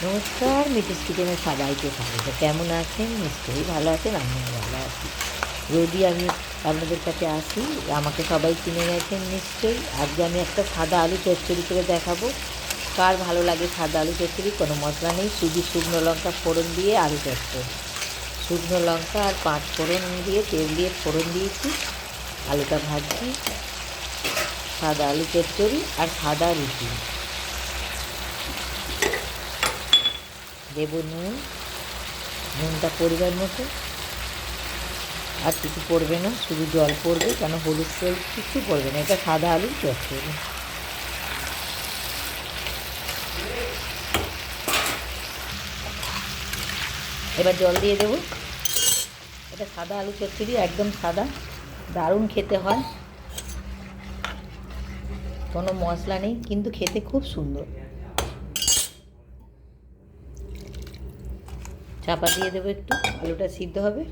নমস্কার, মিটিস কিচেনে সবাইকে স্বাগত। কেমন আছেন? নিশ্চয়ই ভালো আছেন, আমিও ভালো আছি। রোজই আমি আপনাদের কাছে আসি, আমাকে সবাই চিনে গেছেন নিশ্চয়ই। আজকে আমি একটা সাদা আলু চচ্চড়ি করে দেখাবো। কার ভালো লাগে সাদা আলু চচ্চড়ি? কোনো মশলা নেই, শুধু শুকনো লঙ্কা ফোড়ন দিয়ে আলু চচ্চড়ি। শুকনো লঙ্কা আর 5 ফোড়ন দিয়ে তেল দিয়ে ফোড়ন দিয়েছি, আলুটা ভাজছি। সাদা আলু চচ্চড়ি আর সাদা রুটি। দেবো নুন, নুনটা পরিমাণ মতো, আর কিছু পড়বে না, শুধু জল পড়বে, কেন হলুদ তেল কিছু পড়বে না, এটা সাদা আলু চচ্চড়ি। এবার জল দিয়ে দেবো। এটা সাদা আলু চচ্চড়ি, একদম সাদা, দারুণ খেতে হয়, কোনো মশলা নেই, কিন্তু খেতে খুব সুন্দর। চাপা দিয়ে দেবো একটু, আলুটা সিদ্ধ হবে।